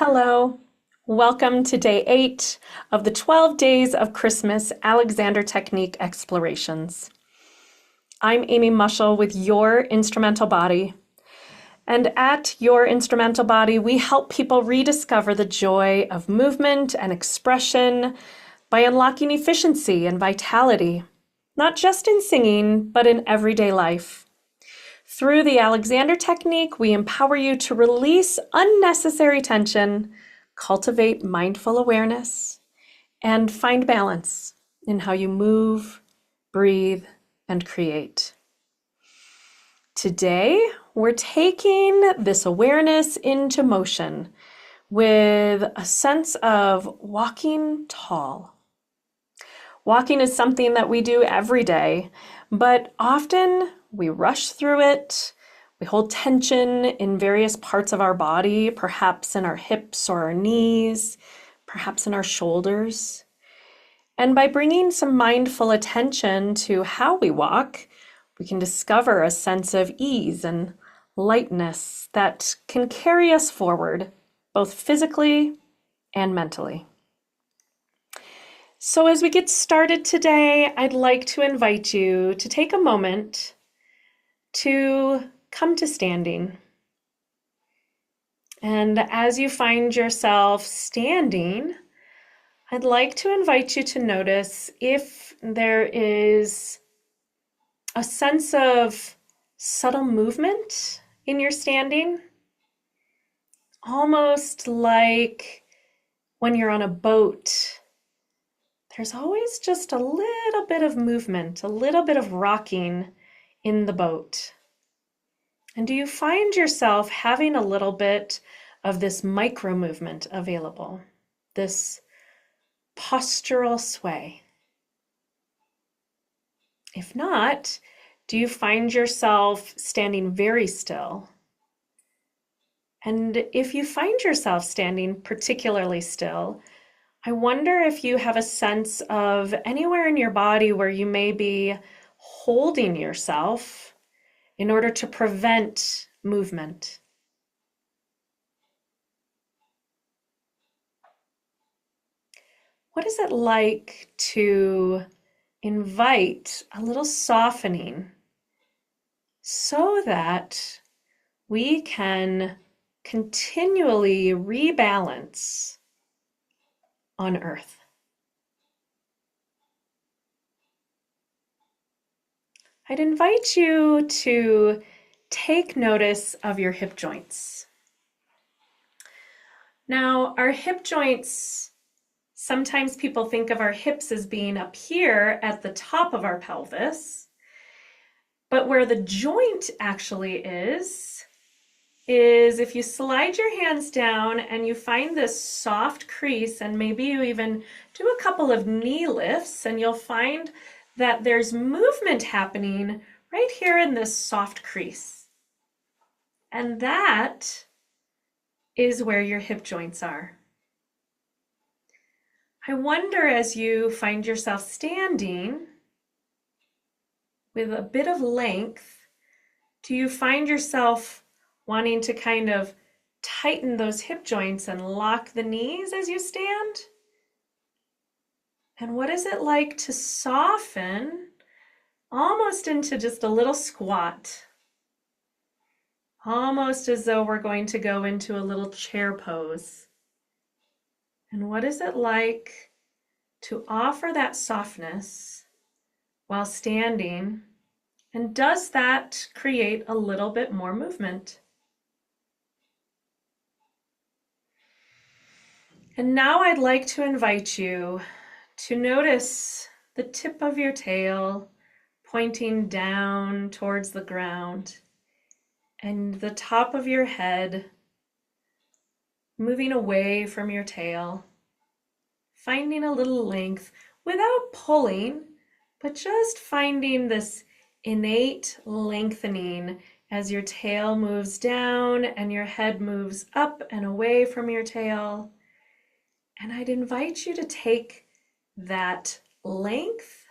Hello, welcome to day 8 of the 12 Days of Christmas Alexander Technique Explorations. I'm Amy Mushel with Your Instrumental Body, and at Your Instrumental Body, we help people rediscover the joy of movement and expression by unlocking efficiency and vitality, not just in singing, but in everyday life. Through the Alexander Technique, we empower you to release unnecessary tension, cultivate mindful awareness, and find balance in how you move, breathe, and create. Today, we're taking this awareness into motion with a sense of walking tall. Walking is something that we do every day, but often we rush through it. We hold tension in various parts of our body, perhaps in our hips or our knees, perhaps in our shoulders. And by bringing some mindful attention to how we walk, we can discover a sense of ease and lightness that can carry us forward, both physically and mentally. So as we get started today, I'd like to invite you to take a moment to come to standing. And as you find yourself standing, I'd like to invite you to notice if there is a sense of subtle movement in your standing, almost like when you're on a boat. There's always just a little bit of movement, a little bit of rocking in the boat. And do you find yourself having a little bit of this micro movement available, this postural sway? If not, do you find yourself standing very still? And if you find yourself standing particularly still, I wonder if you have a sense of anywhere in your body where you may be holding yourself in order to prevent movement. What is it like to invite a little softening so that we can continually rebalance on Earth? I'd invite you to take notice of your hip joints. Now, our hip joints, sometimes people think of our hips as being up here at the top of our pelvis, but where the joint actually is if you slide your hands down and you find this soft crease, and maybe you even do a couple of knee lifts, and you'll find that there's movement happening right here in this soft crease. And that is where your hip joints are. I wonder, as you find yourself standing with a bit of length, do you find yourself wanting to kind of tighten those hip joints and lock the knees as you stand? And what is it like to soften almost into just a little squat? Almost as though we're going to go into a little chair pose. And what is it like to offer that softness while standing? And does that create a little bit more movement? And now I'd like to invite you to notice the tip of your tail pointing down towards the ground, and the top of your head moving away from your tail, finding a little length without pulling, but just finding this innate lengthening as your tail moves down and your head moves up and away from your tail. And I'd invite you to take that length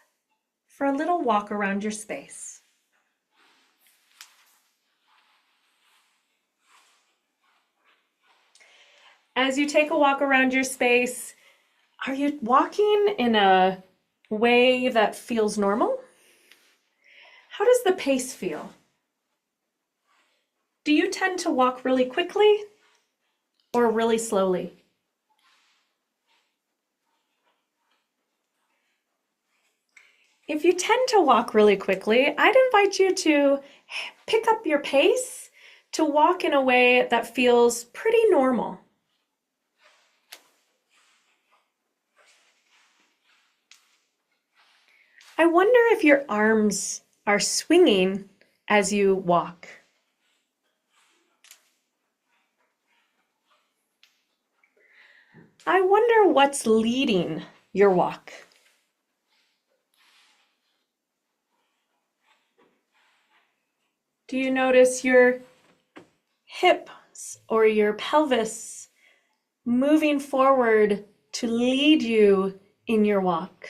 for a little walk around your space. As you take a walk around your space, are you walking in a way that feels normal? How does the pace feel? Do you tend to walk really quickly or really slowly? If you tend to walk really quickly, I'd invite you to pick up your pace to walk in a way that feels pretty normal. I wonder if your arms are swinging as you walk. I wonder what's leading your walk. Do you notice your hips or your pelvis moving forward to lead you in your walk?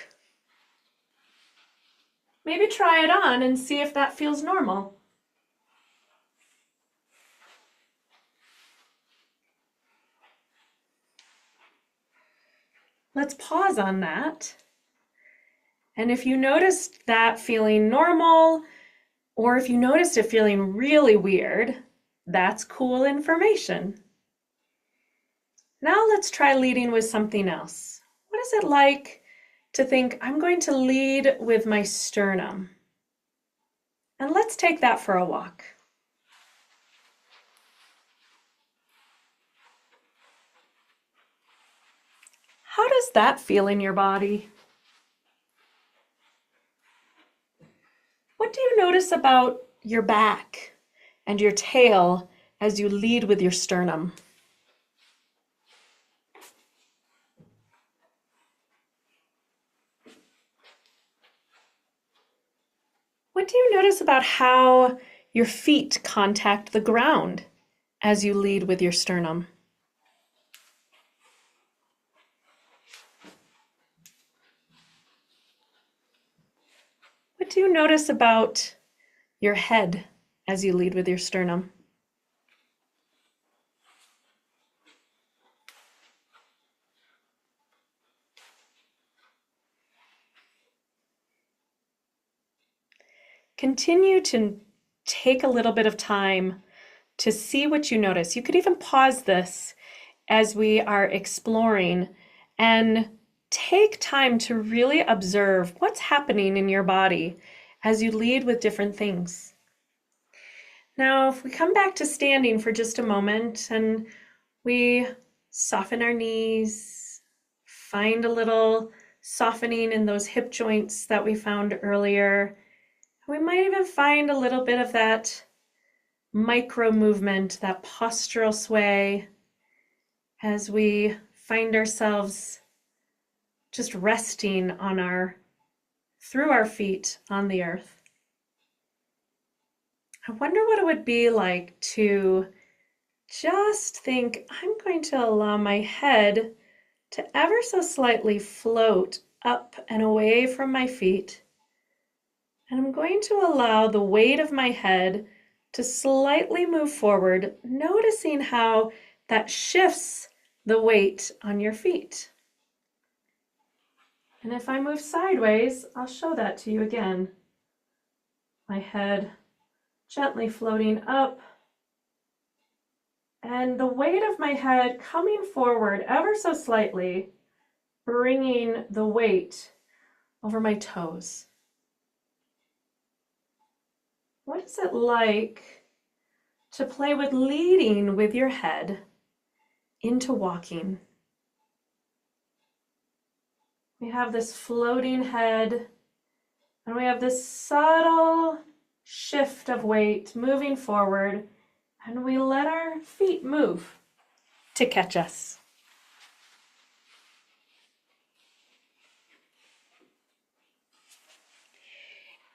Maybe try it on and see if that feels normal. Let's pause on that. And if you noticed that feeling normal, or if you noticed it feeling really weird, that's cool information. Now let's try leading with something else. What is it like to think, I'm going to lead with my sternum? And let's take that for a walk. How does that feel in your body? What do you notice about your back and your tail as you lead with your sternum? What do you notice about how your feet contact the ground as you lead with your sternum? What do you notice about your head as you lead with your sternum? Continue to take a little bit of time to see what you notice. You could even pause this as we are exploring and take time to really observe what's happening in your body as you lead with different things. Now, if we come back to standing for just a moment and we soften our knees, find a little softening in those hip joints that we found earlier. We might even find a little bit of that micro movement, that postural sway, as we find ourselves just resting on through our feet on the earth. I wonder what it would be like to just think, I'm going to allow my head to ever so slightly float up and away from my feet. And I'm going to allow the weight of my head to slightly move forward, noticing how that shifts the weight on your feet. And if I move sideways, I'll show that to you again. My head gently floating up, and the weight of my head coming forward ever so slightly, bringing the weight over my toes. What is it like to play with leading with your head into walking? We have this floating head, and we have this subtle shift of weight moving forward, and we let our feet move to catch us.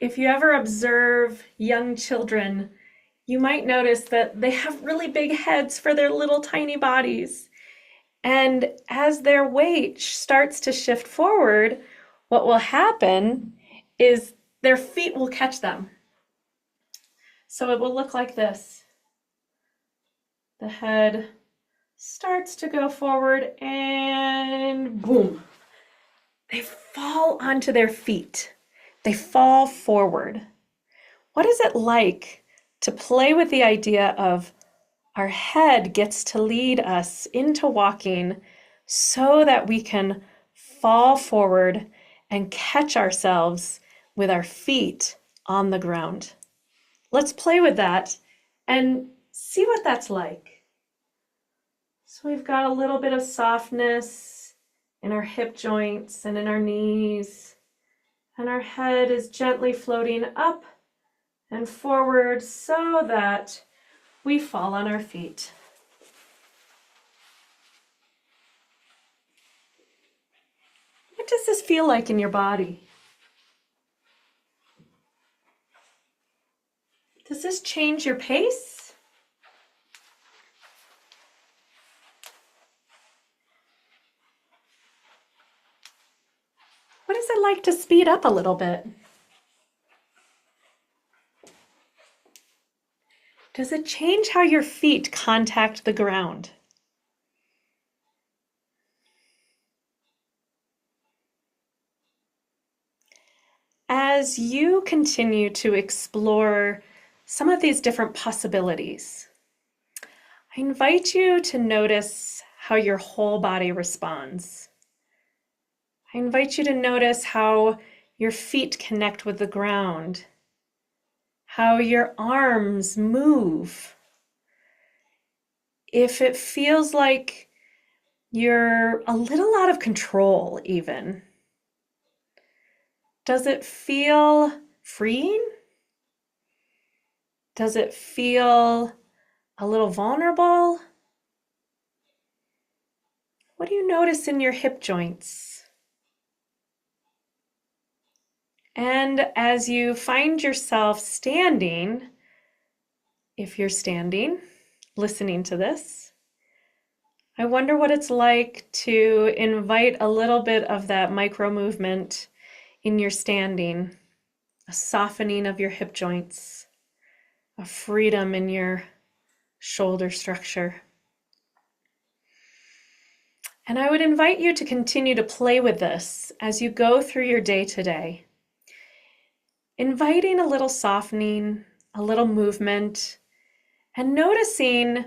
If you ever observe young children, you might notice that they have really big heads for their little tiny bodies. And as their weight starts to shift forward, what will happen is their feet will catch them. So it will look like this. The head starts to go forward and boom, they fall onto their feet. They fall forward. What is it like to play with the idea of our head gets to lead us into walking so that we can fall forward and catch ourselves with our feet on the ground? Let's play with that and see what that's like. So we've got a little bit of softness in our hip joints and in our knees, and our head is gently floating up and forward so that we fall on our feet. What does this feel like in your body? Does this change your pace? What is it like to speed up a little bit? Does it change how your feet contact the ground? As you continue to explore some of these different possibilities, I invite you to notice how your whole body responds. I invite you to notice how your feet connect with the ground, how your arms move. If it feels like you're a little out of control even, does it feel freeing? Does it feel a little vulnerable? What do you notice in your hip joints? And as you find yourself standing, if you're standing, listening to this, I wonder what it's like to invite a little bit of that micro movement in your standing, a softening of your hip joints, a freedom in your shoulder structure. And I would invite you to continue to play with this as you go through your day today, inviting a little softening, a little movement, and noticing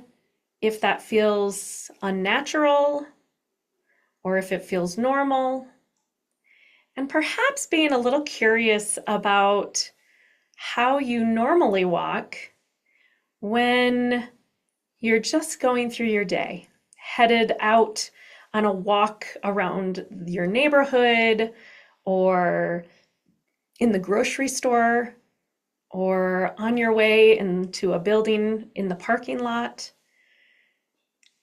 if that feels unnatural or if it feels normal, and perhaps being a little curious about how you normally walk when you're just going through your day, headed out on a walk around your neighborhood or in the grocery store or on your way into a building in the parking lot.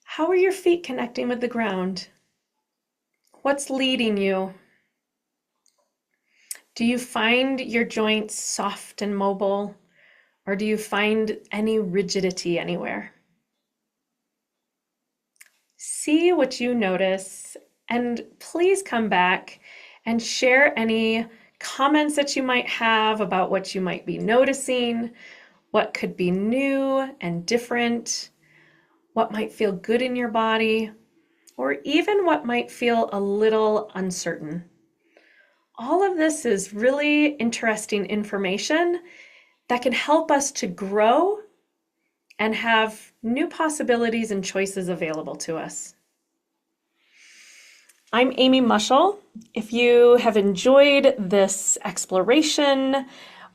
How are your feet connecting with the ground? What's leading you? Do you find your joints soft and mobile, or do you find any rigidity anywhere? See what you notice, and please come back and share any comments that you might have about what you might be noticing, what could be new and different, what might feel good in your body, or even what might feel a little uncertain. All of this is really interesting information that can help us to grow and have new possibilities and choices available to us. I'm Amy Mushel. If you have enjoyed this exploration,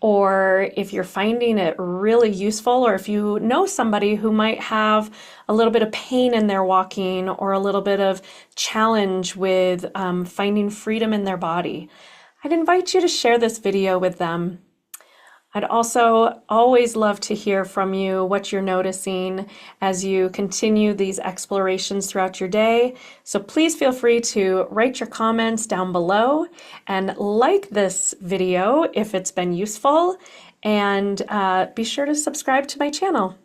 or if you're finding it really useful, or if you know somebody who might have a little bit of pain in their walking or a little bit of challenge with finding freedom in their body, I'd invite you to share this video with them. I'd also always love to hear from you what you're noticing as you continue these explorations throughout your day. So please feel free to write your comments down below and like this video if it's been useful, and be sure to subscribe to my channel.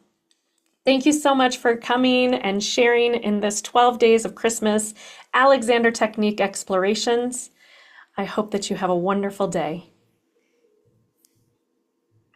Thank you so much for coming and sharing in this 12 days of Christmas Alexander Technique explorations. I hope that you have a wonderful day.